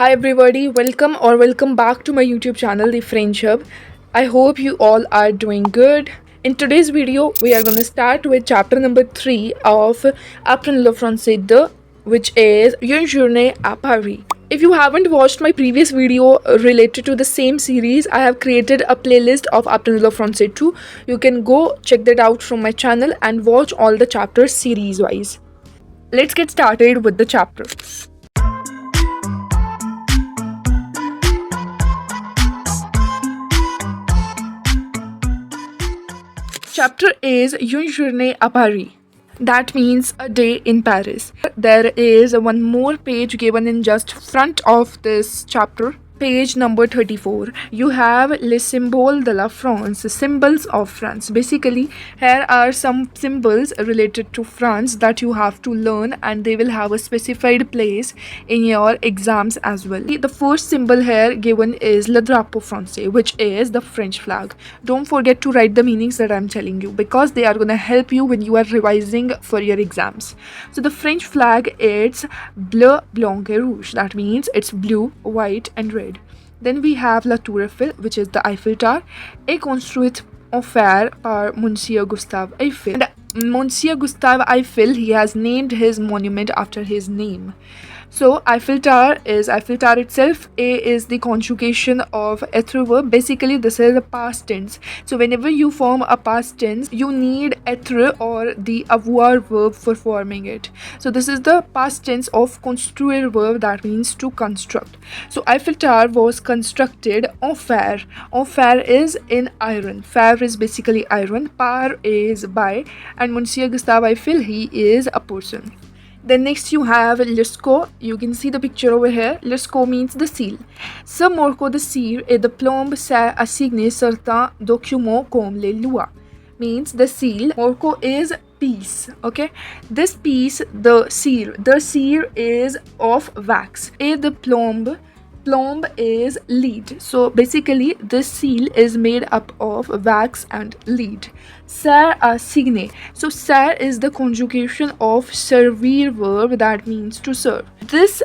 Hi everybody, welcome back to my YouTube channel, The French Hub. I hope you all are doing good. In today's video, we are going to start with chapter number 3 of Apprendre le français 2, which is Une journée à Paris. If you haven't watched my previous video related to the same series, I have created a playlist of Apprendre le français 2. You can go check that out from my channel and watch all the chapters series wise. Let's get started with the chapter. Chapter is Une journée à Paris. That means a day in Paris. There is one more page given in just front of this chapter. Page number 34. You have les symboles de la France, symbols of France. Basically, here are some symbols related to France that you have to learn, and they will have a specified place in your exams as well. The first symbol here given is le drapeau français, which is the French flag. Don't forget to write the meanings that I'm telling you, because they are going to help you when you are revising for your exams. So the French flag is bleu, blanc et rouge. That means it's blue, white and red. Then we have La Tour Eiffel, which is the Eiffel Tower, est construite en fer par Monsieur Gustave Eiffel. And Monsieur Gustave Eiffel, he has named his monument after his name. So Eiffel Tower is Eiffel Tower itself. A is the conjugation of être verb. Basically, this is a past tense. So whenever you form a past tense, you need être or the avoir verb for forming it. So this is the past tense of construire verb, that means to construct. So Eiffel Tower was constructed en fer. En fer is in iron. Fer is basically iron. Par is by. And Monsieur Gustave Eiffel, he is a person. Then next you have Lusco. You can see the picture over here. Lusco means the seal. Ce marque de cire et de plomb sert à signer certains documents comme les lois. Means the seal. Marco is piece. Okay. This piece, the cire is of wax. Et de plomb is lead. So basically this seal is made up of wax and lead. Sert à signer. So sert is the conjugation of servir verb, that means to serve. This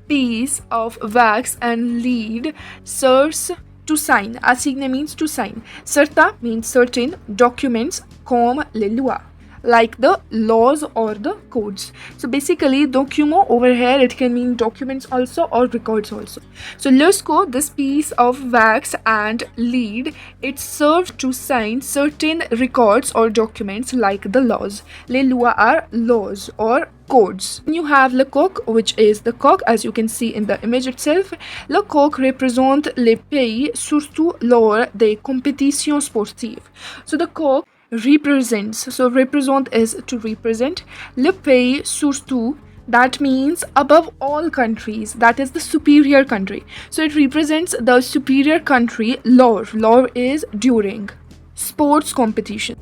piece of wax and lead serves to sign. Assigner means to sign. Certain means certain documents comme les lois, like the laws or the codes. So basically document over here, it can mean documents also or records also. So Lusco, this piece of wax and lead, it served to sign certain records or documents like the laws. Les lois are laws or codes. You have le coq, which is the coq, as you can see in the image itself. Le coq represent les pays, surtout lors des compétitions sportives. So the coq represents, so represent is to represent, le pays surtout, that means above all countries, that is the superior country. So it represents the superior country. Lors is during sports competition.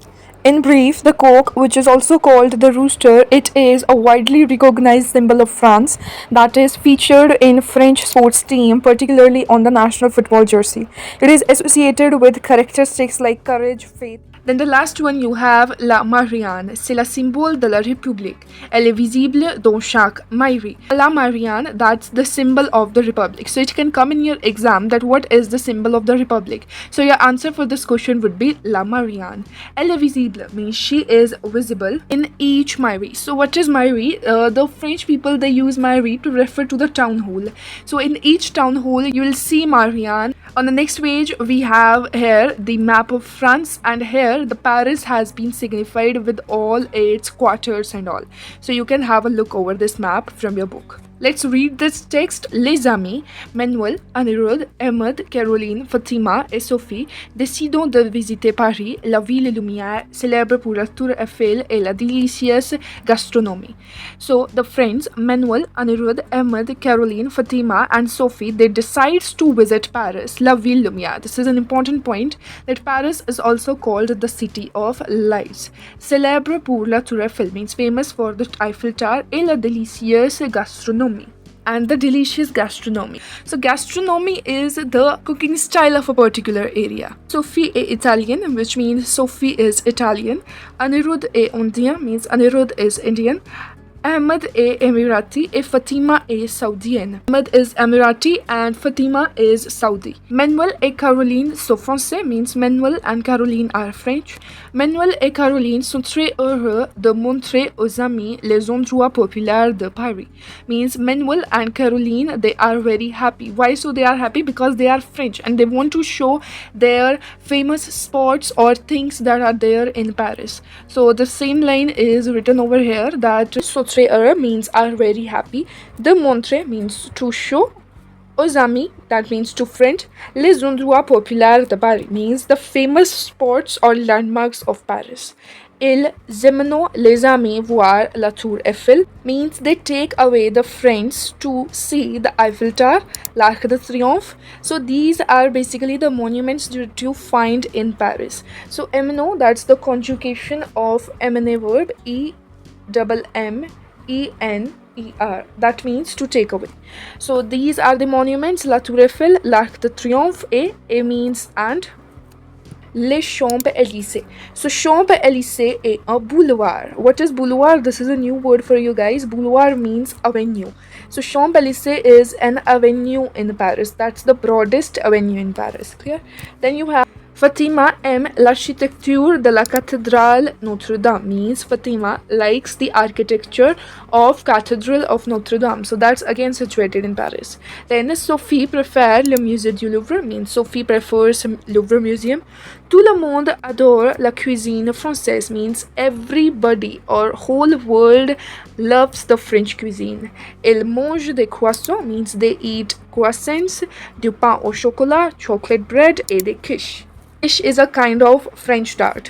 In brief, the cock, which is also called the rooster, it is a widely recognized symbol of France that is featured in French sports team, particularly on the national football jersey. It is associated with characteristics like courage, faith. Then the last one you have la Marianne. C'est la symbole de la République. Elle est visible dans chaque mairie. La Marianne, that's the symbol of the Republic. So it can come in your exam that what is the symbol of the Republic. So your answer for this question would be la Marianne. Elle est visible means she is visible in each mairie. So what is mairie? The French people, they use mairie to refer to the town hall. So in each town hall you will see Marianne. On the next page we have here the map of France, and here the Paris has been signified with all its quarters and all. So you can have a look over this map from your book. Let's read this text. Les amis, Manuel, Anirudh, Ahmed, Caroline, Fatima et Sophie décident de visiter Paris, la ville lumière, célèbre pour la Tour Eiffel et la délicieuse gastronomie. So the friends Manuel, Anirudh, Ahmed, Caroline, Fatima and Sophie, they decide to visit Paris, la ville lumière. This is an important point, that Paris is also called the city of lights. Célèbre pour la Tour Eiffel means famous for the Eiffel Tower, et la délicieuse gastronomie, and the delicious gastronomy. So gastronomy is the cooking style of a particular area. Sophie est Italian, which means Sophie is Italian. Anirudh est Indien means Anirudh is Indian. Ahmed est Emirati et Fatima est Saoudienne. Ahmed is Emirati and Fatima is Saudi. Manuel et Caroline sont français means Manuel and Caroline are French. Manuel et Caroline sont très heureux de montrer aux amis les endroits populaires de Paris. Means Manuel and Caroline, they are very happy. Why so they are happy? Because they are French and they want to show their famous spots or things that are there in Paris. So the same line is written over here that sont très heureux means are very happy. De montrer means to show. Aux amis, that means to friend. Les endroits populaires de Paris means the famous spots or landmarks of Paris. Ils emmènent les amis voir la Tour Eiffel means they take away the friends to see the Eiffel Tower, l'Arc de Triomphe. So these are basically the monuments that you find in Paris. So emmènent, that's the conjugation of emmener verb E-M-M-E-N-E-R. That means to take away. So these are the monuments: La Tour Eiffel, l'Arc de Triomphe, A means and, Les Champs-Élysées. So Champs-Élysées est un boulevard. What is boulevard? This is a new word for you guys. Boulevard means avenue. So Champs-Élysées is an avenue in Paris. That's the broadest avenue in Paris. Clear? Then you have Fatima aime l'architecture de la cathédrale Notre-Dame means Fatima likes the architecture of Cathedral of Notre-Dame. So that's again situated in Paris. Then Sophie préfère le musée du Louvre means Sophie prefers Louvre Museum. Tout le monde adore la cuisine française means everybody or whole world loves the French cuisine. Il mange des croissants means they eat croissants, du pain au chocolat, chocolate bread et des quiches. Quiche is a kind of French tart.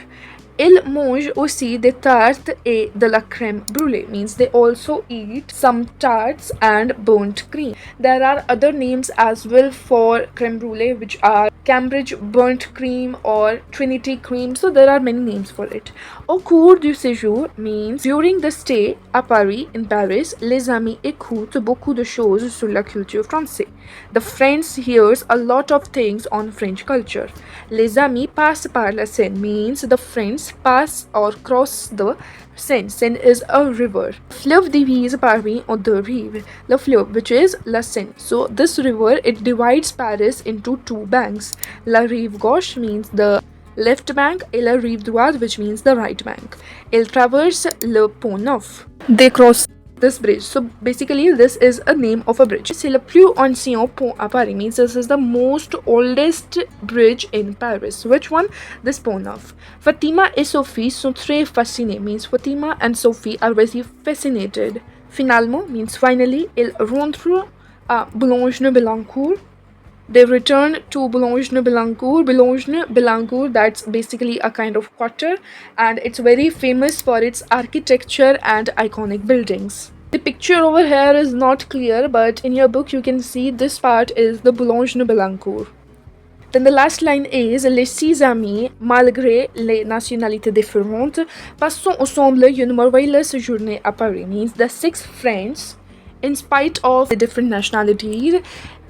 Ils mangent aussi des tartes et de la crème brûlée means they also eat some tarts and burnt cream. There are other names as well for crème brûlée, which are Cambridge burnt cream or Trinity cream. So there are many names for it. Au cours du séjour means during the stay à Paris, in Paris, les amis écoutent beaucoup de choses sur la culture française. The friends hears a lot of things on French culture. Les amis passent par la Seine means the friends pass or cross the Seine. Seine is a river. Fleuve divise Paris en deux rives. Le fleuve, which is la Seine. So this river, it divides Paris into two banks. La rive gauche means the left bank et la rive droite, which means the right bank. Il traverse le pont Neuf. They cross this bridge. So basically this is a name of a bridge. C'est le plus ancien pont à Paris means this is the most oldest bridge in Paris. Which one? This pont Neuf. Fatima et Sophie sont très fascinées means Fatima and Sophie are very fascinated. Finalement means finally. Ils rentrent à Boulogne-Billancourt. They return to Boulogne-Billancourt. Boulogne-Billancourt, that's basically a kind of quarter and it's very famous for its architecture and iconic buildings. The picture over here is not clear, but in your book you can see this part is the Boulogne-Billancourt. Then the last line is Les six amis, malgré les nationalités différentes, passons ensemble une merveilleuse journée à Paris. Means the six friends, in spite of the different nationalities,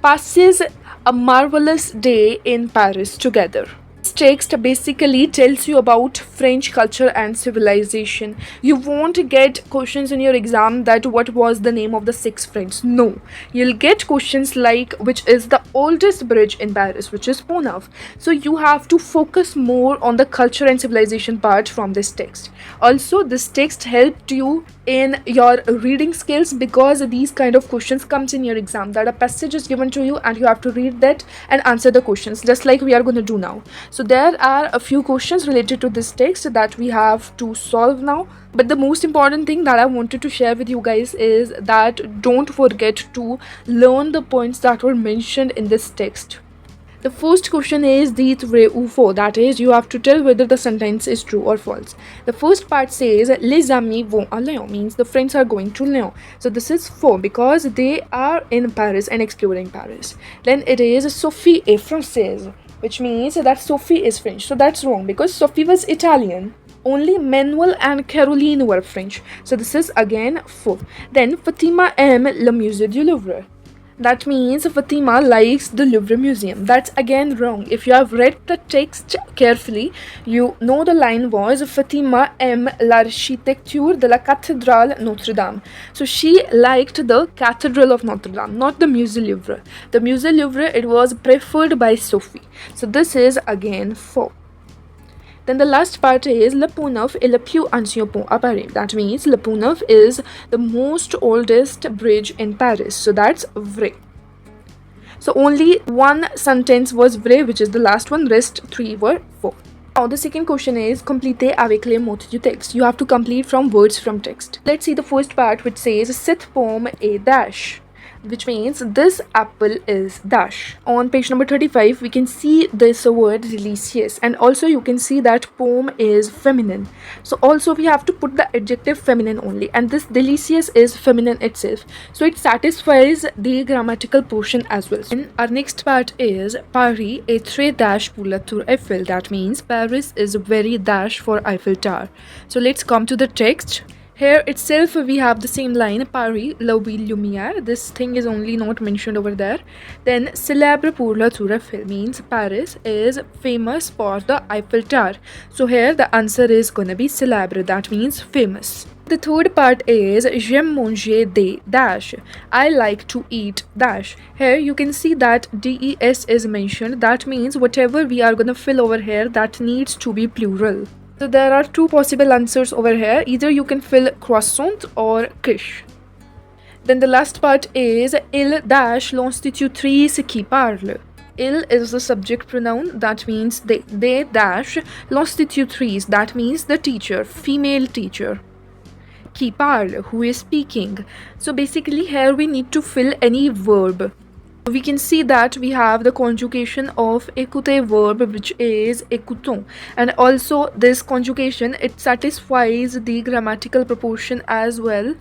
passes a marvelous day in Paris together. This text basically tells you about French culture and civilization. You won't get questions in your exam that what was the name of the six friends. No, you'll get questions like which is the oldest bridge in Paris, which is Pont Neuf. So you have to focus more on the culture and civilization part from this text. Also, this text helped you in your reading skills because these kind of questions comes in your exam, that a passage is given to you and you have to read that and answer the questions, just like we are going to do now. So there are a few questions related to this text that we have to solve now. But the most important thing that I wanted to share with you guys is that don't forget to learn the points that were mentioned in this text. The first question is dit vrai ou faux, that is, you have to tell whether the sentence is true or false. The first part says les amis vont à Lyon, means the friends are going to Lyon. So this is faux because they are in Paris and exploring Paris. Then it is Sophie est française, which means that Sophie is French. So that's wrong because Sophie was Italian. Only Manuel and Caroline were French. So this is again faux. Then Fatima aime le musée du Louvre. That means Fatima likes the Louvre Museum. That's again wrong. If you have read the text carefully, you know the line was Fatima aime l'architecture de la cathédrale Notre Dame. So she liked the Cathedral of Notre Dame, not the Musée Louvre. The Musée Louvre, it was preferred by Sophie. So this is again 4. Then the last part is Le Pont Neuf est le plus ancien pont à Paris. That means Le Pont Neuf is the most oldest bridge in Paris. So that's vrai. So only one sentence was vrai, which is the last one. Rest 3 were faux. Now the second question is complétez avec les mots du texte. You have to complete from words from text. Let's see the first part, which says cette pomme est dash, which means this apple is dash. On page number 35, we can see this word delicious, and also you can see that poem is feminine. So also we have to put the adjective feminine only, and this delicious is feminine itself. So it satisfies the grammatical portion as well. And our next part is Paris est très dash pour la Tour Eiffel. That means Paris is very dash for Eiffel Tower. So let's come to the text. Here itself we have the same line, Paris, la ville lumière. This thing is only not mentioned over there. Then célèbre pour la Tour Eiffel means Paris is famous for the Eiffel Tower. So here the answer is gonna be célèbre, that means famous. The third part is j'aime manger des dash. I like to eat dash. Here you can see that des is mentioned. That means whatever we are gonna fill over here, that needs to be plural. So there are 2 possible answers over here. Either you can fill croissant or quiche. Then the last part is il dash l'institutrice qui parle. Il is the subject pronoun, that means they dash l'institutrice, that means the teacher, female teacher. Qui parle, who is speaking. So basically here we need to fill any verb. We can see that we have the conjugation of écouter verb, which is écoutons, and also this conjugation, it satisfies the grammatical proportion as well,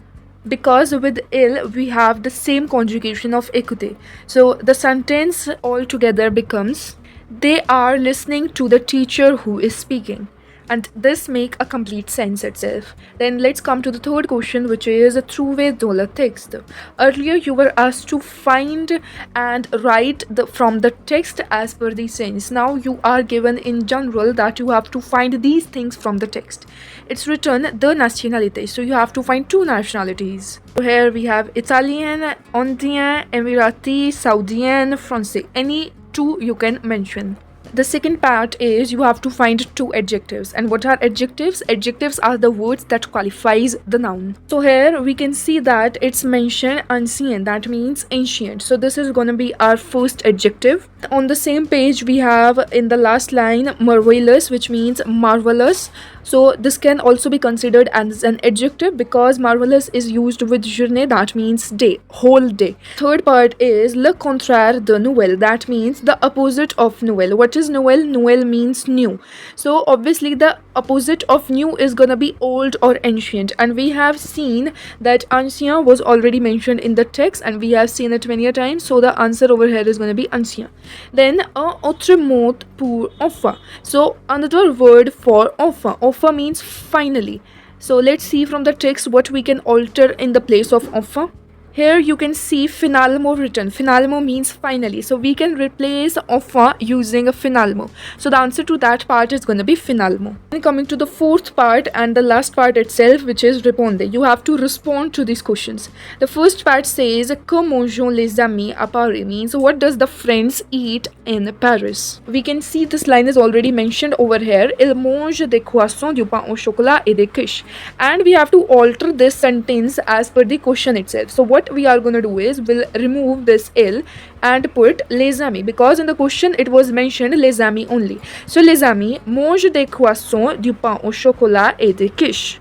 because with il we have the same conjugation of écouter. So the sentence altogether becomes they are listening to the teacher who is speaking, and this make a complete sense itself. Then let's come to the third question, which is trouver dans le texte. Earlier you were asked to find and write from the text as per the sense. Now you are given in general that you have to find these things from the text. It's written the nationalité, so you have to find 2 nationalities. So here we have Italian, Indian, Emirati, Saudian, Francais. Any 2 you can mention. The second part is you have to find 2 adjectives. And what are adjectives? Adjectives are the words that qualifies the noun. So here we can see that it's mentioned ancien, that means ancient. So this is going to be our first adjective. On the same page we have in the last line marvelous, which means marvelous. So this can also be considered as an adjective because marvelous is used with journée, that means day, whole day. Third part is le contraire de nouvelle, that means the opposite of nouvelle. What is nouvelle? Nouvelle means new. So obviously the opposite of new is gonna be old or ancient, and we have seen that ancien was already mentioned in the text and we have seen it many a times. So the answer over here is gonna be ancien. Then autre mot pour enfin. So another word for enfin. Enfin means finally. So let's see from the text what we can alter in the place of enfin. Here you can see finalement written. Finalement means finally. So we can replace enfin using a finalement. So the answer to that part is going to be finalement. Then coming to the fourth part and the last part itself, which is répondez. You have to respond to these questions. The first part says que mangent les amis à Paris, means what does the friends eat in Paris. We can see this line is already mentioned over here. Ils mangent des croissants, du pain au chocolat et des quiches. And we have to alter this sentence as per the question itself. So what we are going to do is we'll remove this il and put les amis, because in the question it was mentioned les amis only. So les amis mangent des croissants, du pain au chocolat et des quiches.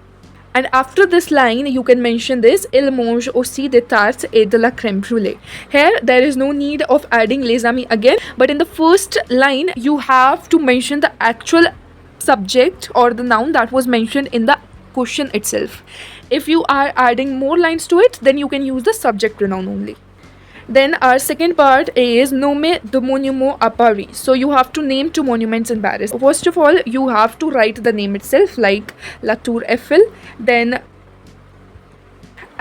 And after this line you can mention this ils mangent aussi des tartes et de la crème brûlée. Here there is no need of adding les amis again, but in the first line you have to mention the actual subject or the noun that was mentioned in the question itself. If you are adding more lines to it, then you can use the subject pronoun only. Then our second part is nommer de monument à Paris. So you have to name 2 monuments in Paris. First of all, you have to write the name itself, like La Tour Eiffel, then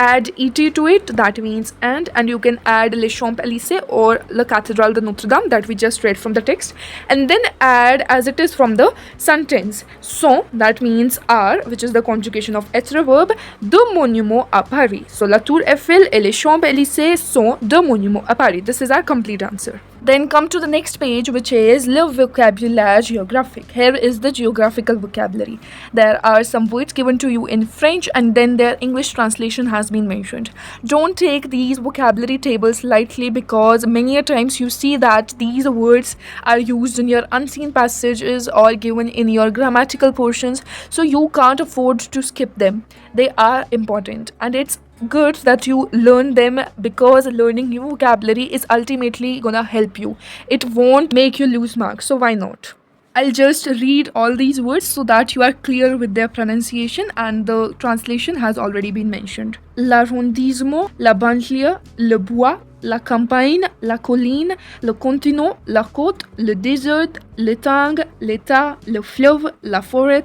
add et to it, that means and you can add Les Champs-Élysées or La Cathédrale de Notre Dame that we just read from the text, and then add as it is from the sentence. So that means are, which is the conjugation of être verb, de Monuments à Paris. So La Tour Eiffel et les Champs-Élysées sont de Monuments à Paris. This is our complete answer. Then come to the next page, which is Le Vocabulaire Géographique. Here is the geographical vocabulary. There are some words given to you in French and then their English translation has been mentioned. Don't take these vocabulary tables lightly because many a times you see that these words are used in your unseen passages or given in your grammatical portions, so you can't afford to skip them. They are important and it's good that you learn them because learning new vocabulary is ultimately gonna help you. It won't make you lose marks, so why not? I'll just read all these words so that you are clear with their pronunciation, and the translation has already been mentioned. L'arrondissement, la banlieue, le bois, la campagne, la colline, le continent, la côte, le désert, l'étang, l'état, le fleuve, la forêt,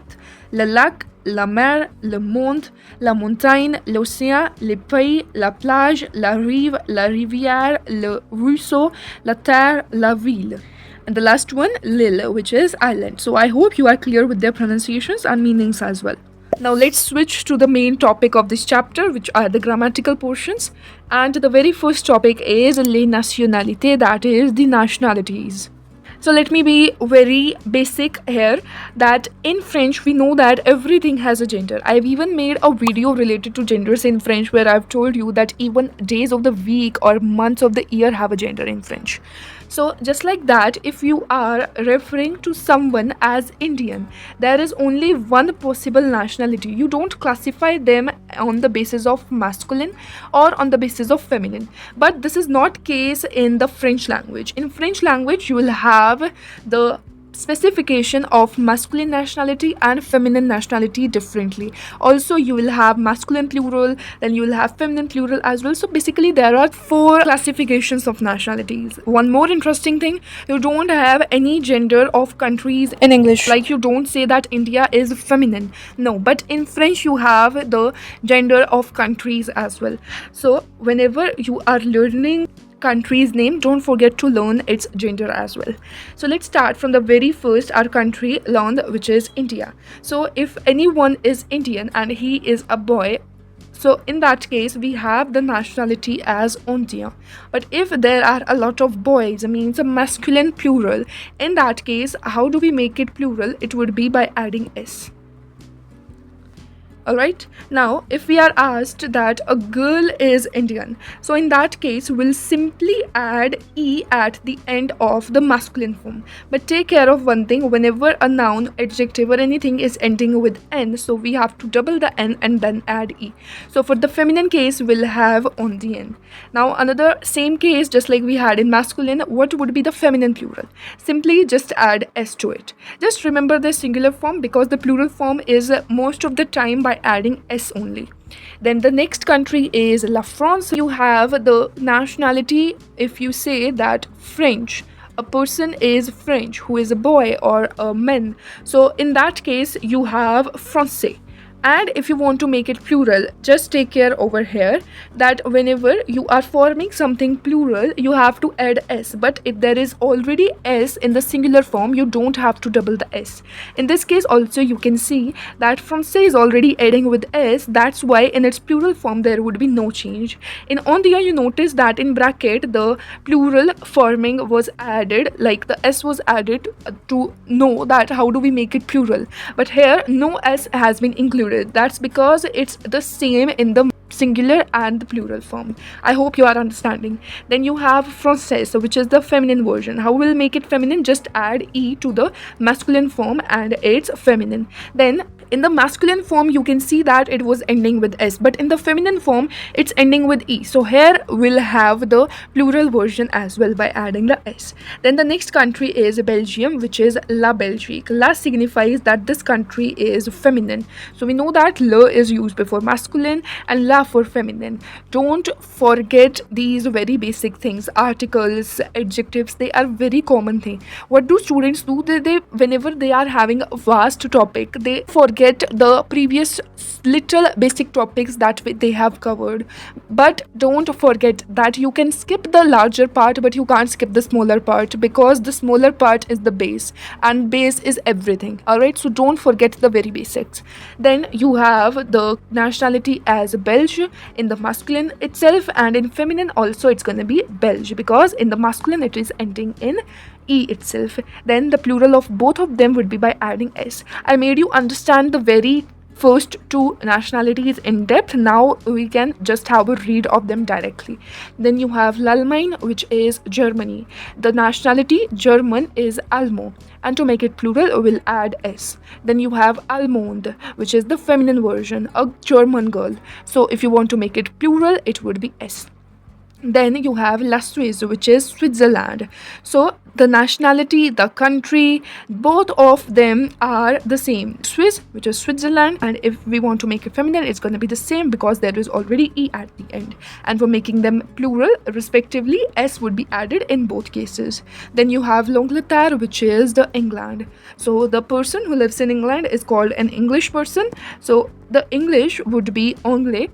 le lac, la mer, le monde, la montagne, l'océan, les pays, la plage, la rive, la rivière, le ruisseau, la terre, la ville. And the last one, l'île, which is island. So I hope you are clear with their pronunciations and meanings as well. Now let's switch to the main topic of this chapter, which are the grammatical portions. And the very first topic is les nationalités, that is the nationalities. So let me be very basic here, that in French we know that everything has a gender. I've even made a video related to genders in French where I've told you that even days of the week or months of the year have a gender in French. So just like that, if you are referring to someone as Indian, there is only one possible nationality. You don't classify them on the basis of masculine or on the basis of feminine. But this is not case in the French language. In French language, you will have the specification of masculine nationality and feminine nationality differently. Also, you will have masculine plural, then you will have feminine plural as well. So basically there are 4 classifications of nationalities. One more interesting thing, you don't have any gender of countries in English. Like you don't say that India is feminine. No, but in French you have the gender of countries as well. So whenever you are learning country's name, don't forget to learn its gender as well. So let's start from the very first, our country learned, which is India. So if anyone is Indian and he is a boy, so in that case we have the nationality as Indien. But if there are a lot of boys, it means a masculine plural. In that case, how do we make it plural? It would be by adding s. Alright, now if we are asked that a girl is Indian, so in that case we'll simply add E at the end of the masculine form. But take care of one thing, whenever a noun, adjective or anything is ending with N, so we have to double the N and then add E. So for the feminine case, we'll have on the N. Now another same case, just like we had in masculine, what would be the feminine plural? Simply just add S to it. Just remember the singular form because the plural form is most of the time by adding S only. Then the next country is La France. You have the nationality, if you say that French, a person is French who is a boy or a man, so in that case you have Français. And if you want to make it plural, just take care over here that whenever you are forming something plural, you have to add S. But if there is already S in the singular form, you don't have to double the S. In this case also, you can see that Français is already adding with S. That's why in its plural form, there would be no change. In Indien, you notice that in bracket, the plural forming was added, like the S was added to know that how do we make it plural. But here, no S has been included. That's because it's the same in the singular and the plural form. I hope you are understanding. Then you have Française, which is the feminine version. How will make it feminine? Just add E to the masculine form and it's feminine. Then in the masculine form, you can see that it was ending with S, but in the feminine form, it's ending with E. So here we'll have the plural version as well by adding the S. Then the next country is Belgium, which is La Belgique. La signifies that this country is feminine. So we know that le is used before masculine and la for feminine. Don't forget these very basic things. Articles, adjectives, they are very common thing. What do students do? They whenever they are having a vast topic, they forget the previous little basic topics that they have covered. But don't forget that you can skip the larger part, but you can't skip the smaller part, because the smaller part is the base, and base is everything. All right, so don't forget the very basics. Then you have the nationality as Belge in the masculine itself, and in feminine also it's going to be Belge, because in the masculine it is ending in E itself. Then the plural of both of them would be by adding S. I made you understand the very first two nationalities in depth. Now we can just have a read of them directly. Then you have l'Allemagne, which is Germany. The nationality German is Almo, and to make it plural we'll add S. Then you have Allemande, which is the feminine version, a German girl. So if you want to make it plural, it would be S. Then you have La Suisse, which is Switzerland. So the nationality, the country, both of them are the same. Swiss, which is Switzerland, and if we want to make it feminine, it's going to be the same because there is already E at the end. And for making them plural, respectively, S would be added in both cases. Then you have l'Angleterre, which is the England. So the person who lives in England is called an English person. So the English would be Anglais.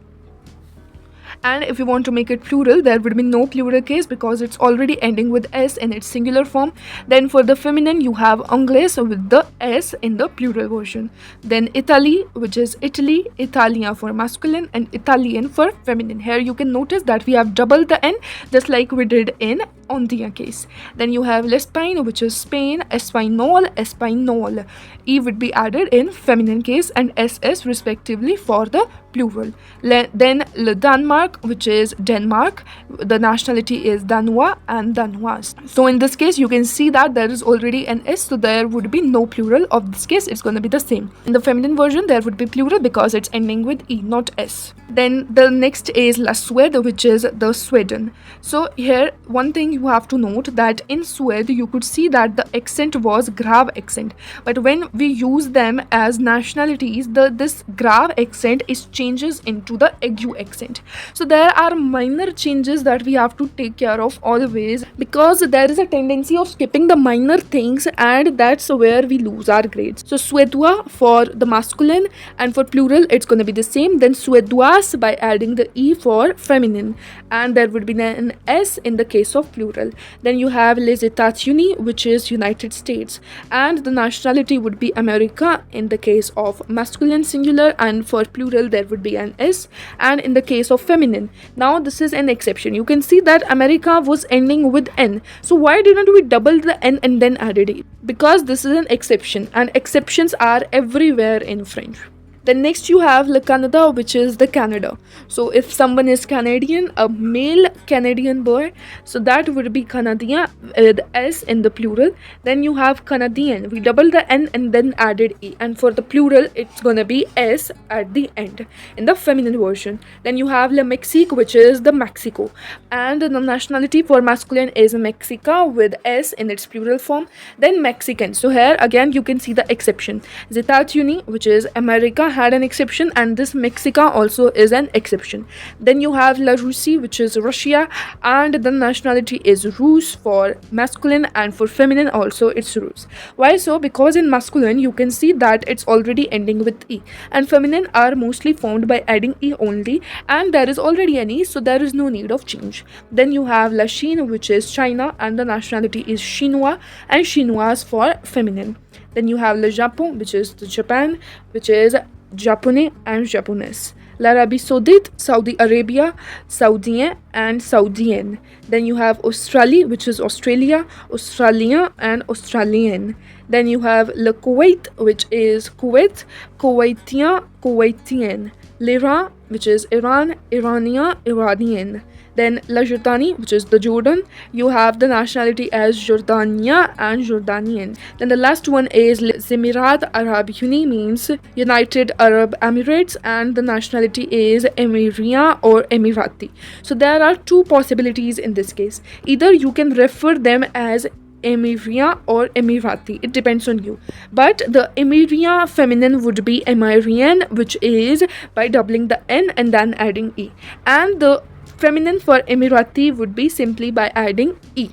And if you want to make it plural, there would be no plural case because it's already ending with S in its singular form. Then for the feminine, you have Anglaise with the S in the plural version. Then Italy, which is Italy, Italia for masculine, and Italian for feminine. Here you can notice that we have doubled the N, just like we did in Ondia case. Then you have l'Espagne, which is Spain, Espagnol, Espagnol. E would be added in feminine case and SS respectively for the plural. Then le Denmark, which is Denmark. The nationality is Danois and Danoise. So in this case, you can see that there is already an S, so there would be no plural of this case. It's going to be the same. In the feminine version, there would be plural because it's ending with E, not S. Then the next is La Suède, which is the Sweden. So here, one thing you have to note that in Suède, you could see that the accent was grave accent. But when we use them as nationalities, this grave accent is changes into the aigu accent. So there are minor changes that we have to take care of always, because there is a tendency of skipping the minor things, and that's where we lose our grades. So Suédois for the masculine, and for plural it's going to be the same. Then Suédoise by adding the E for feminine, and there would be an S in the case of plural. Then you have les États-Unis, which is United States, and the nationality would be America in the case of masculine singular, and for plural there would be an S, and in the case of feminine. Now this is an exception. You can see that America was ending with N. So why didn't we double the N and then added E? Because this is an exception, and exceptions are everywhere in French. Then next you have Le Canada, which is the Canada. So if someone is Canadian, a male Canadian boy, so that would be Canadien with S in the plural. Then you have Canadian. We double the N and then added E. And for the plural, it's going to be S at the end in the feminine version. Then you have Le Mexique, which is the Mexico. And the nationality for masculine is Mexica with S in its plural form. Then Mexican. So here again, you can see the exception. États-Unis, which is America, had an exception, and this Mexica also is an exception. Then you have La Russie, which is Russia, and the nationality is Rus for masculine, and for feminine also it's Rus. Why so? Because in masculine you can see that it's already ending with E, and feminine are mostly formed by adding E only, and there is already an E, so there is no need of change. Then you have La Chine, which is China, and the nationality is Chinois, and Chinoise for feminine. Then you have Le Japon, which is the Japan, which is Japonais and Japonaise. L'Arabie Saoudite, Saudi Arabia, Saudien and Saudienne. Then you have Australia, which is Australia, Australien and Australienne. Then you have Le Kuwait, which is Kuwait, Kuwaitien, Kuwaitienne. L'Iran, which is Iran, Iranian, Iranian. Then La Jordanie, which is the Jordan. You have the nationality as Jordania and Jordanian. Then the last one is Les Émirats Arabes Unis, means United Arab Emirates, and the nationality is Emiria or Emirati. So there are two possibilities in this case. Either you can refer them as Emiria or Emirati. It depends on you. But the Emiria feminine would be Emirian, which is by doubling the N and then adding E. And the feminine for Emirati would be simply by adding E.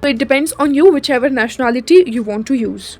So it depends on you, whichever nationality you want to use.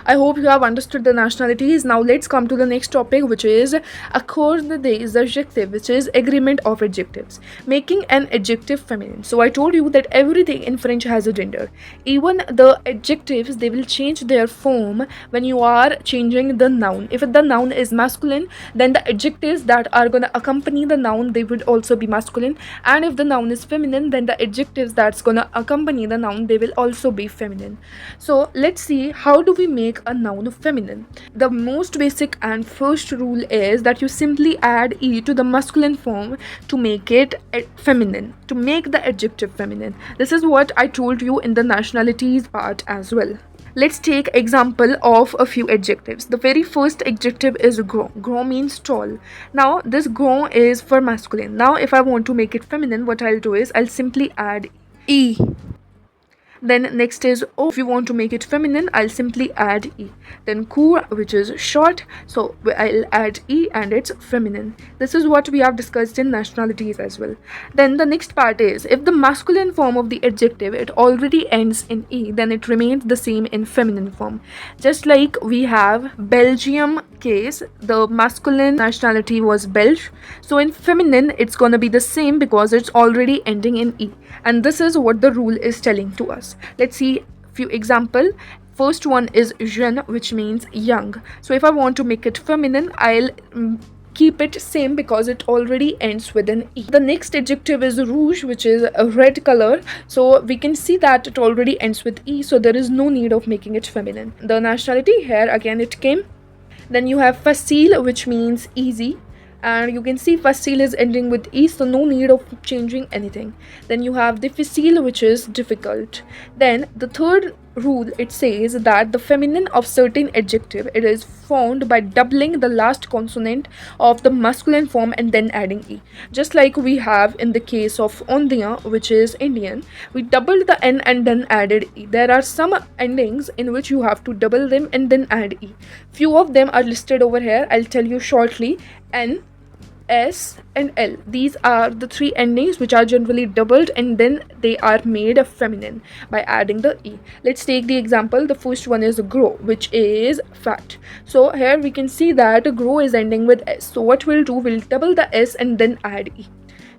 I hope you have understood the nationalities. Now let's come to the next topic, which is accord the adjective, which is agreement of adjectives, making an adjective feminine. So I told you that everything in French has a gender. Even the adjectives, they will change their form when you are changing the noun. If the noun is masculine, then the adjectives that are going to accompany the noun, they would also be masculine. And if the noun is feminine, then the adjectives that's going to accompany the noun, they will also be feminine. So let's see, how do we make a noun feminine? The most basic and first rule is that you simply add E to the masculine form to make it feminine, to make the adjective feminine. This is what I told you in the nationalities part as well. Let's take example of a few adjectives. The very first adjective is grand. Grand means tall. Now this grand is for masculine. Now if I want to make it feminine, what I'll do is I'll simply add E. Then next is O. If you want to make it feminine, I'll simply add E. Then court, which is short, so I'll add E and it's feminine. This is what we have discussed in nationalities as well. Then the next part is, if the masculine form of the adjective, it already ends in E, then it remains the same in feminine form. Just like we have Belgium case, the masculine nationality was Belge, so in feminine it's gonna be the same because it's already ending in E, and this is what the rule is telling to us. Let's see few example. First one is jeune, which means young. So if I want to make it feminine, I'll keep it same because it already ends with an E. The next adjective is rouge, which is a red color. So we can see that it already ends with E, so there is no need of making it feminine. The nationality here again it came. Then you have facile, which means easy, and you can see facile is ending with E, so no need of changing anything. Then you have difficile, which is difficult. Then the third rule, it says that the feminine of certain adjective, it is found by doubling the last consonant of the masculine form and then adding E. Just like we have in the case of Ondia, which is Indian, we doubled the N and then added E. There are some endings in which you have to double them and then add E. Few of them are listed over here. I'll tell you shortly. N, S and L, these are the three endings which are generally doubled and then they are made feminine by adding the E. Let's take the example. The first one is grow, which is fat. So here we can see that grow is ending with S, so what we'll do, we'll double the S and then add E.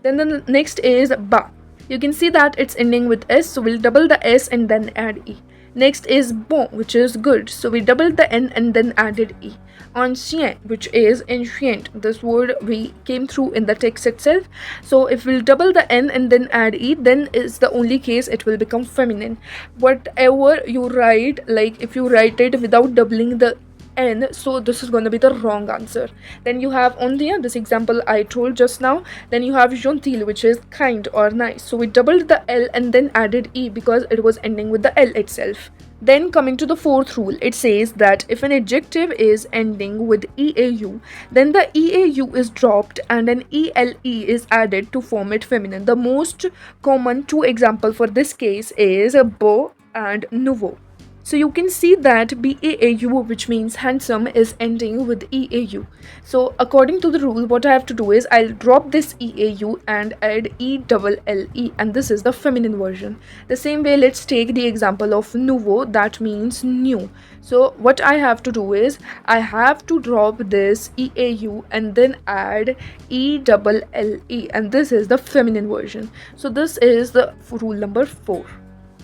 Then the next is ba. You can see that it's ending with S, so we'll double the S and then add E. Next is bon, which is good, so we doubled the N and then added E. Ancien, which is ancient, this word we came through in the text itself, so if we'll double the N and then add E, then is the only case it will become feminine. Whatever you write, like if you write it without doubling the N, so this is going to be the wrong answer. Then you have only this example I told just now. Then you have gentil, which is kind or nice, so we doubled the L and then added E because it was ending with the L itself. Then coming to the fourth rule, it says that if an adjective is ending with EAU, then the EAU is dropped and an ELE is added to form it feminine. The most common two example for this case is beau and nouveau. So you can see that BAAU, which means handsome, is ending with EAU. So according to the rule, what I have to do is I'll drop this EAU and add ELLE, and this is the feminine version. The same way, let's take the example of nouveau, that means new. So what I have to do is I have to drop this EAU and then add ELLE, and this is the feminine version. So this is the rule number 4.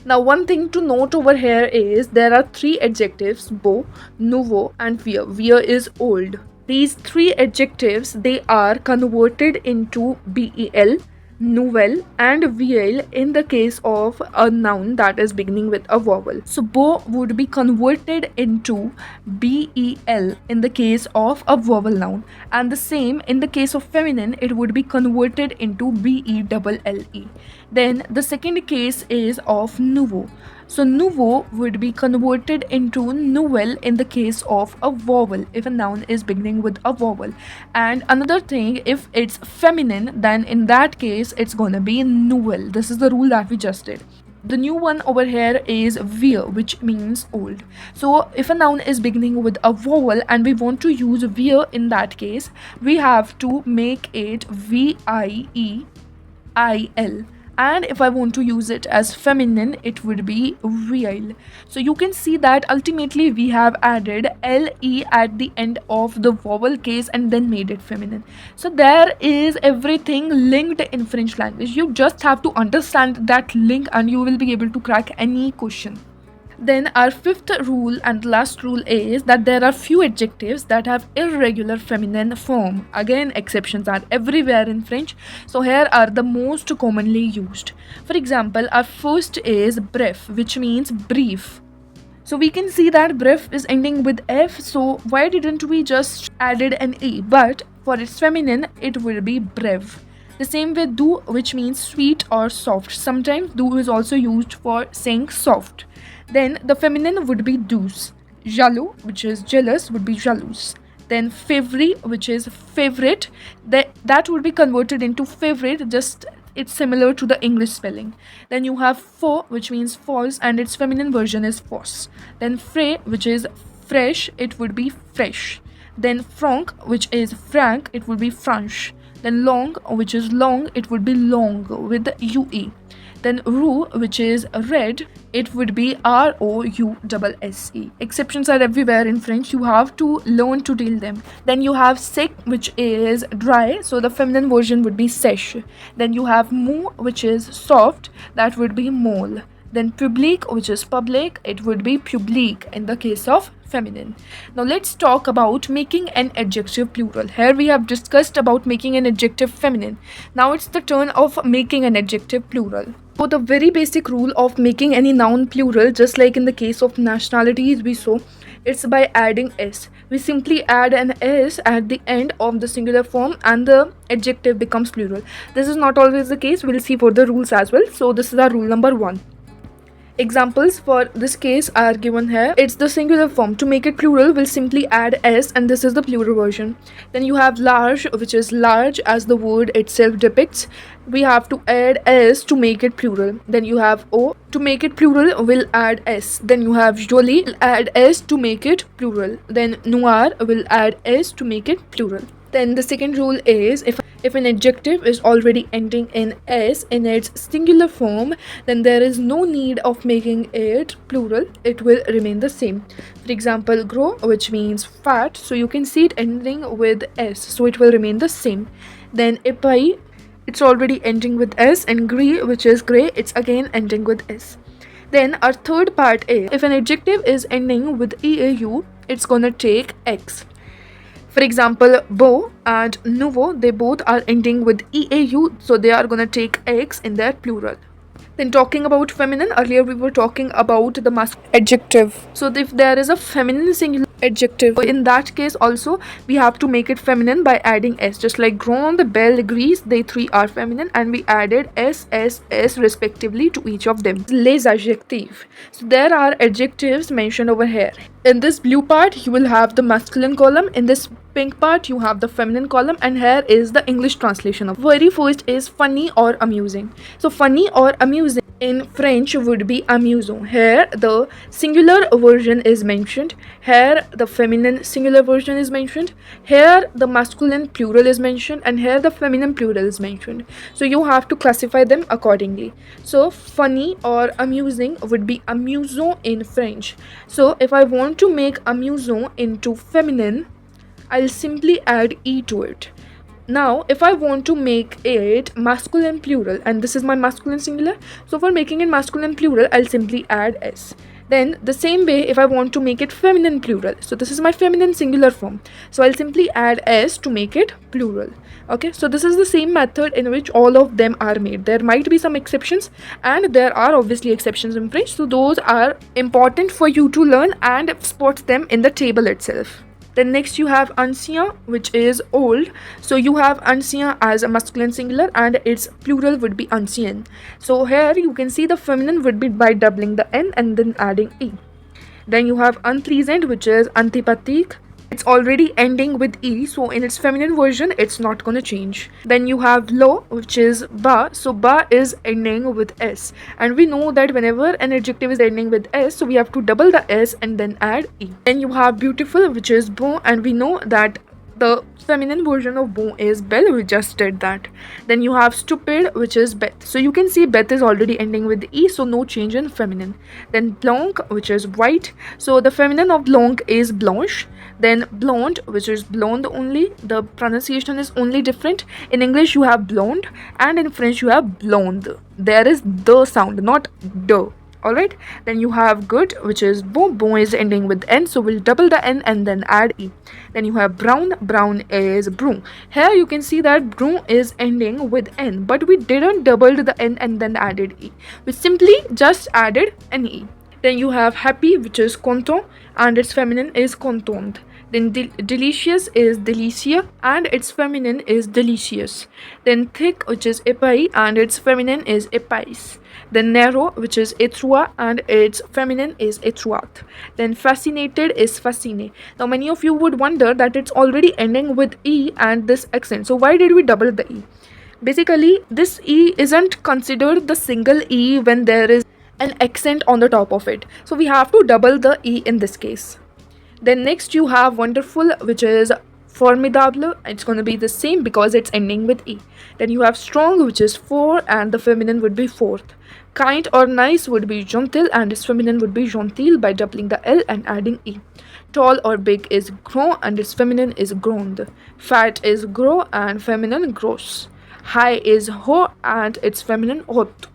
Now one thing to note over here is there are three adjectives, beau, nouveau and vieux. Vieux is old. These three adjectives, they are converted into BEL, nouvelle and VL in the case of a noun that is beginning with a vowel. So beau would be converted into BEL in the case of a vowel noun, and the same in the case of feminine, it would be converted into BELLE. Then the second case is of nouveau. So nouveau would be converted into nouvelle in the case of a vowel if a noun is beginning with a vowel. And another thing, if it's feminine, then in that case it's gonna be nouvelle. This is the rule that we just did. The new one over here is veer, which means old. So if a noun is beginning with a vowel and we want to use veer, in that case we have to make it VIEIL. And if I want to use it as feminine, it would be veil. So you can see that ultimately we have added LE at the end of the vowel case and then made it feminine. So there is everything linked in French language. You just have to understand that link and you will be able to crack any question. Then our fifth rule and last rule is that there are few adjectives that have irregular feminine form. Again, exceptions are everywhere in French. So here are the most commonly used. For example, our first is bref, which means brief. So we can see that bref is ending with F. So why didn't we just added an E? But for its feminine, it will be brev. The same with doux, which means sweet or soft. Sometimes doux is also used for saying soft. Then the feminine would be douce. Jaloux, which is jealous, would be jalouse. Then favori, which is favorite, that would be converted into favorite, just it's similar to the English spelling. Then you have faux, which means false, and its feminine version is fausse. Then frais, which is fresh, it would be fresh. Then franc, which is frank, it would be franche. Then long, which is long, it would be long with UE. Then roux, which is red, it would be ROUSSE. Exceptions are everywhere in French. You have to learn to deal them. Then you have sec, which is dry, so the feminine version would be sèche. Then you have mou, which is soft, that would be molle. Then public, which is public, it would be public in the case of feminine. Now let's talk about making an adjective plural. Here we have discussed about making an adjective feminine. Now it's the turn of making an adjective plural. So the very basic rule of making any noun plural, just like in the case of nationalities we saw, it's by adding s. We simply add an s at the end of the singular form and the adjective becomes plural. This is not always the case. We'll see for the rules as well. So this is our rule number 1. Examples for this case are given here. It's the singular form. To make it plural, we'll simply add s, and this is the plural version. Then you have large, which is large as the word itself depicts. We have to add s to make it plural. Then you have o. To make it plural, we'll add s. Then you have joli, we'll add s to make it plural. Then noir, will add s to make it plural. Then the second rule is if an adjective is already ending in s in its singular form, then there is no need of making it plural. It will remain the same. For example, gros, which means fat, so you can see it ending with s, so it will remain the same. Then épais, it's already ending with s, and gris, which is grey, it's again ending with s. Then our third part is if an adjective is ending with eau, it's gonna take x. For example, beau and nouveau, they both are ending with eau, so they are gonna take x in their plural. Then talking about feminine, earlier we were talking about the masculine adjective. So if there is a feminine singular adjective, in that case also we have to make it feminine by adding s. Just like grande, belle, grise, they three are feminine and we added s, s, s respectively to each of them. Les adjectifs. So there are adjectives mentioned over here. In this blue part, you will have the masculine column. In this pink part, you have the feminine column. And here is the English translation of. Very first is funny or amusing. So funny or amusing in French would be amusant. Here the singular version is mentioned. Here the feminine singular version is mentioned. Here the masculine plural is mentioned. And here the feminine plural is mentioned. So you have to classify them accordingly. So funny or amusing would be amusant in French. So if I want to make amusant into feminine, I'll simply add e to it. Now if I want to make it masculine plural, and this is my masculine singular, so for making it masculine plural, I'll simply add s. Then the same way, if I want to make it feminine plural, so this is my feminine singular form, so I'll simply add s to make it plural. Okay, so this is the same method in which all of them are made. There might be some exceptions, and there are obviously exceptions in French, so those are important for you to learn and spot them in the table itself. Then next you have ancien, which is old. So you have ancien as a masculine singular and its plural would be ancienne. So here you can see the feminine would be by doubling the n and then adding e. Then you have unpleasant, which is antipathique. It's already ending with E, so in its feminine version, it's not gonna change. Then you have lo, which is ba, so ba is ending with S. And we know that whenever an adjective is ending with S, so we have to double the S and then add E. Then you have beautiful, which is bon, and we know that the feminine version of bon is belle, we just did that. Then you have stupid, which is beth, so you can see beth is already ending with E, so no change in feminine. Then blanc, which is white, so the feminine of blanc is blanche. Then blonde, which is blonde only, the pronunciation is only different. In English you have blonde and in French you have blonde. There is the sound, not de. Alright, then you have good, which is bon. Bon is ending with N, so we'll double the N and then add E. Then you have brown. Brown is brun. Here you can see that brun is ending with N, but we didn't double the N and then added E. We simply just added an E. Then you have happy, which is content, and its feminine is contente. Then delicious is delicia, and its feminine is delicious. Then thick, which is épais, and its feminine is épais. Then narrow, which is étroit, and its feminine is étroite. Then fascinated is fasciné. Now many of you would wonder that it's already ending with E and this accent. So why did we double the E? Basically, this E isn't considered the single E when there is an accent on the top of it. So we have to double the E in this case. Then next you have wonderful, which is formidable. It's going to be the same because it's ending with E. Then you have strong, which is four, and the feminine would be fourth. Kind or nice would be gentil, and its feminine would be gentil by doubling the L and adding E. Tall or big is grand, and its feminine is grande. Fat is gros, and feminine grosse. High is haut, and its feminine haute.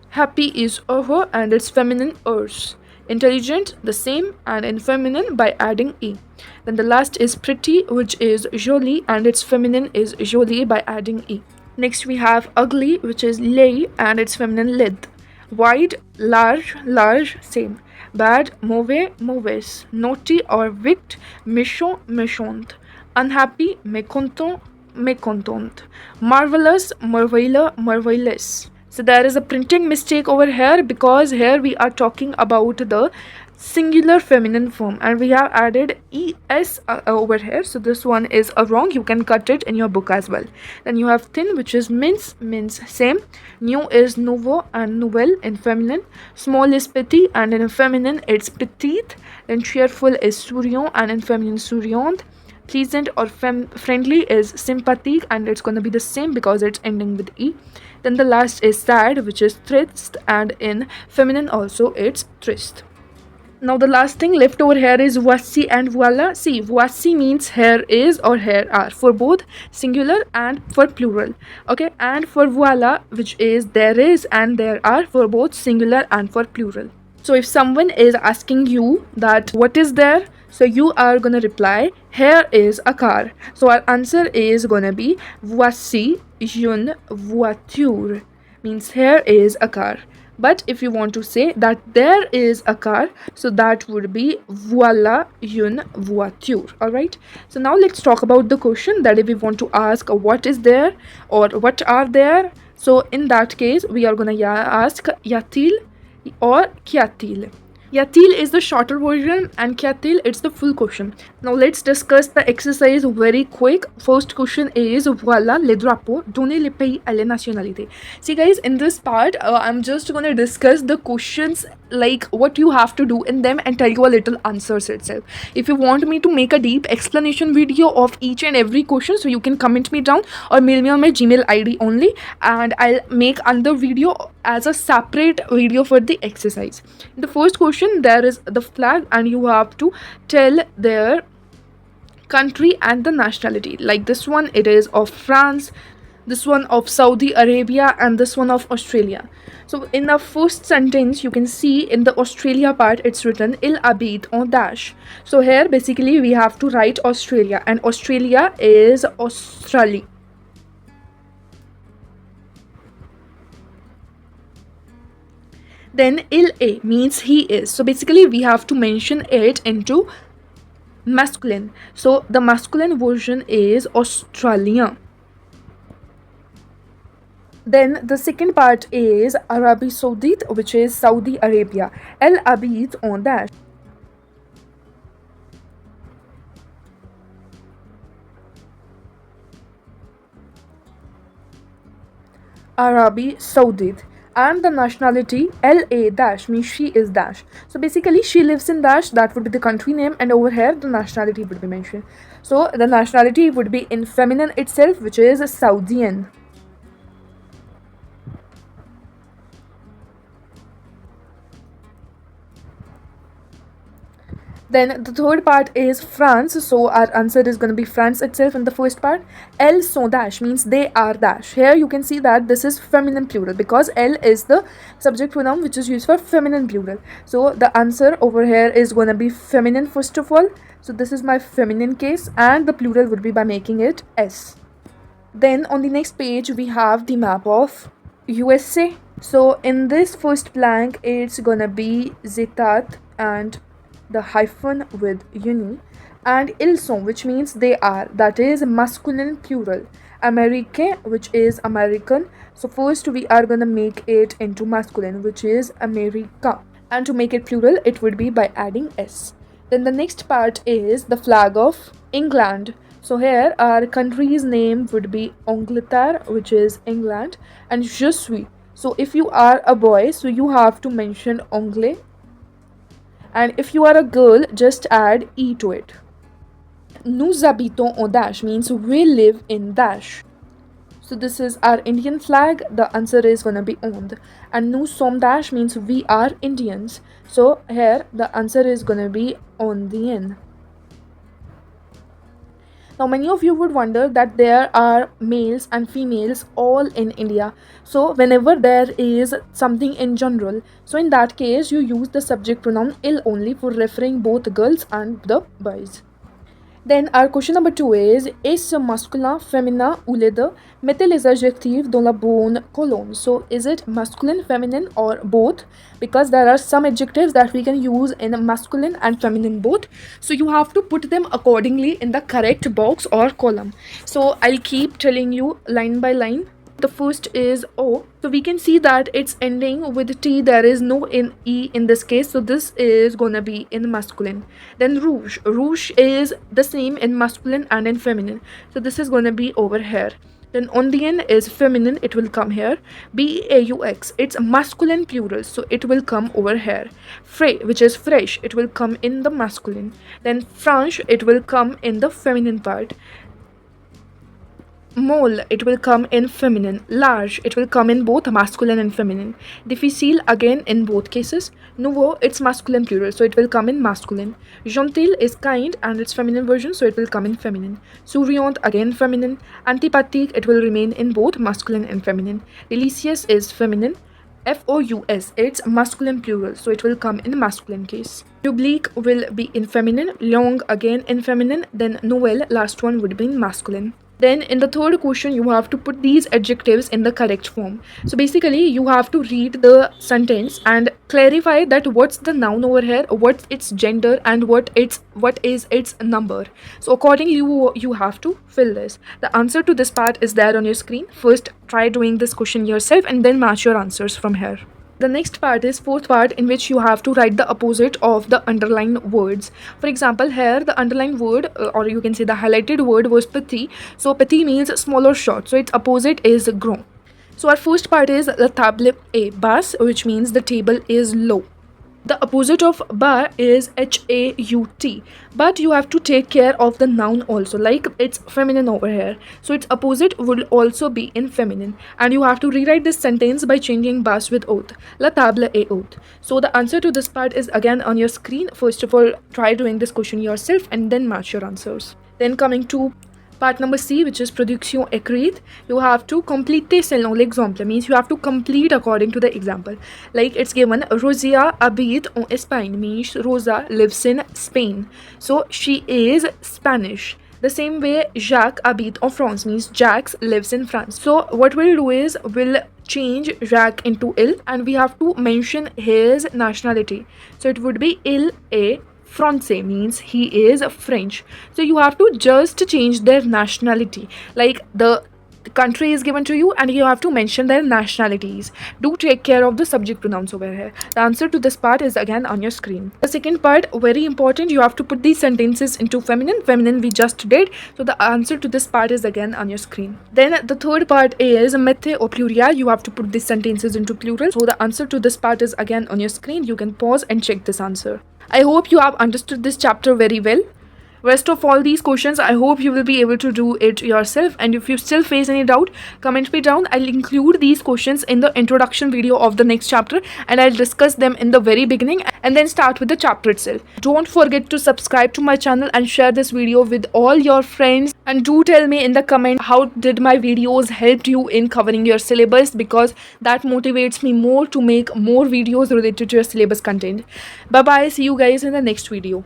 Happy is heureux, and its feminine heureuse. Intelligent, the same, and in feminine by adding E. Then the last is pretty, which is jolie, and its feminine is jolie by adding E. Next we have ugly, which is laid, and its feminine laid. Wide, large, large, same. Bad, mauvais, mauvaise. Naughty or wicked, méchant, méchante. Unhappy, mécontent, mécontente. Marvelous, merveilleux, marvelous. So there is a printing mistake over here because here we are talking about the singular feminine form and we have added es over here. So this one is wrong. You can cut it in your book as well. Then you have thin, which is mince, mince, same. New is nouveau and nouvelle in feminine. Small is petit and in feminine it's petite. Then cheerful is souriant and in feminine souriante. Pleasant or friendly is sympathique and it's going to be the same because it's ending with E. Then the last is sad, which is triste, and in feminine also it's triste. Now the last thing left over here is voici and voila. See, voici means here is or here are for both singular and for plural. Okay, and for voila, which is there is and there are for both singular and for plural. So if someone is asking you that what is there, so you are gonna reply here is a car. So our answer is gonna be voici une voiture, means here is a car. But if you want to say that there is a car, so that would be voilà une voiture. Alright, so now let's talk about the question that if we want to ask what is there or what are there, so in that case we are gonna ask y-a-t-il or qu'y-a-t-il. Y-a-t-il is the shorter version and qu'y-a-t-il it's the full question. Now let's discuss the exercise very quick. First question is voilà les drapeaux, donnez les pays à les nationalités. See guys, in this part I'm just gonna discuss the questions, like what you have to do in them and tell you a little answers itself. If you want me to make a deep explanation video of each and every question, so you can comment me down or mail me on my Gmail ID only and I'll make another video as a separate video for the exercise. In the first question there is the flag and you have to tell their country and the nationality. Like this one it is of France, this one of Saudi Arabia and this one of Australia. So in the first sentence you can see in the Australia part it's written il habite en dash. So here basically we have to write Australia and Australia is Australie. Then il est means he is. So basically we have to mention it into masculine. So the masculine version is Australien. Then the second part is Arabie Saoudite, which is Saudi Arabia. Elle habite en dash. Arabi Saudite. And the nationality LA dash means she is dash. So basically, she lives in dash, that would be the country name, and over here the nationality would be mentioned. So the nationality would be in feminine itself, which is Saudian. Then the third part is France. So our answer is going to be France itself in the first part. Elles sont dash means they are dash. Here you can see that this is feminine plural because elle is the subject pronoun which is used for feminine plural. So the answer over here is going to be feminine first of all. So this is my feminine case, and the plural would be by making it s. Then on the next page we have the map of USA. So in this first blank it's gonna be Zetat and the hyphen with uni, and ils sont, which means they are, that is masculine plural. Amerique, which is American. So first we are gonna make it into masculine, which is America, and to make it plural it would be by adding s. Then the next part is the flag of England. So here our country's name would be Angleterre, which is England, and je suis. So if you are a boy, so you have to mention anglais, and if you are a girl, just add e to it. Nous habitons en dash means we live in dash. So this is our Indian flag. The answer is gonna be Ond. And nous sommes dash means we are Indians. So here the answer is gonna be Ondian. Now many of you would wonder that there are males and females all in India. So whenever there is something in general, so in that case you use the subject pronoun il only for referring both girls and the boys. Then our question number 2 is: est-ce masculin, féminin ou les deux? Mettez les adjectifs dans la bonne colonne. So is it masculine, feminine, or both? Because there are some adjectives that we can use in masculine and feminine both. So you have to put them accordingly in the correct box or column. So I'll keep telling you line by line. The first is O. So we can see that it's ending with T. There is no in E in this case. So this is gonna be in masculine. Then rouge. Rouge is the same in masculine and in feminine. So this is gonna be over here. Then Ondian is feminine. It will come here. Baux. It's masculine plural. So it will come over here. Frais, which is fresh. It will come in the masculine. Then franche. It will come in the feminine part. Mole, it will come in feminine. Large, it will come in both masculine and feminine. Difficile, again in both cases. Nouveau, it's masculine plural, so it will come in masculine. Gentil is kind and its feminine version, so it will come in feminine. Souriant, again feminine. Antipathique, it will remain in both masculine and feminine. Delicious is feminine. Fous, it's masculine plural, so it will come in masculine case. Public will be in feminine. Long, again in feminine. Then Noël, last one, would be in masculine. Then in the third question you have to put these adjectives in the correct form. So basically you have to read the sentence and clarify that what's the noun over here, what's its gender, and what is its number. So accordingly you have to fill this. The answer to this part is there on your screen. First try doing this question yourself and then match your answers from here. The next part is fourth part, in which you have to write the opposite of the underlined words. For example, here the underlined word or you can say the highlighted word was petit. So petit means small or short. So its opposite is grand. So our first part is la table est basse, which means the table is low. The opposite of ba is haut, but you have to take care of the noun also, like it's feminine over here, so its opposite will also be in feminine, and you have to rewrite this sentence by changing bas with haute. La table est haute. So the answer to this part is again on your screen. First of all, try doing this question yourself and then match your answers. Then coming to part number C, which is production écrite, you have to compléter selon l'exemple, means you have to complete according to the example. Like it's given, Rosia habite en Espagne, means Rosa lives in Spain. So she is Spanish. The same way Jacques habite en France, means Jacques lives in France. So what we'll do is we'll change Jacques into il, and we have to mention his nationality. So it would be il est Francais, means he is French. So you have to just change their nationality. Like the country is given to you and you have to mention their nationalities. Do take care of the subject pronouns over here. The answer to this part is again on your screen. The second part, very important, you have to put these sentences into feminine. Feminine we just did, so the answer to this part is again on your screen. Then the third part is methe or plural. You have to put these sentences into plural, so the answer to this part is again on your screen. You can pause and check this answer. I hope you have understood this chapter very well. Rest of all these questions, I hope you will be able to do it yourself, and if you still face any doubt, comment me down. I'll include these questions in the introduction video of the next chapter, and I'll discuss them in the very beginning and then start with the chapter itself. Don't forget to subscribe to my channel and share this video with all your friends, and do tell me in the comment how did my videos help you in covering your syllabus, because that motivates me more to make more videos related to your syllabus content. Bye bye, see you guys in the next video.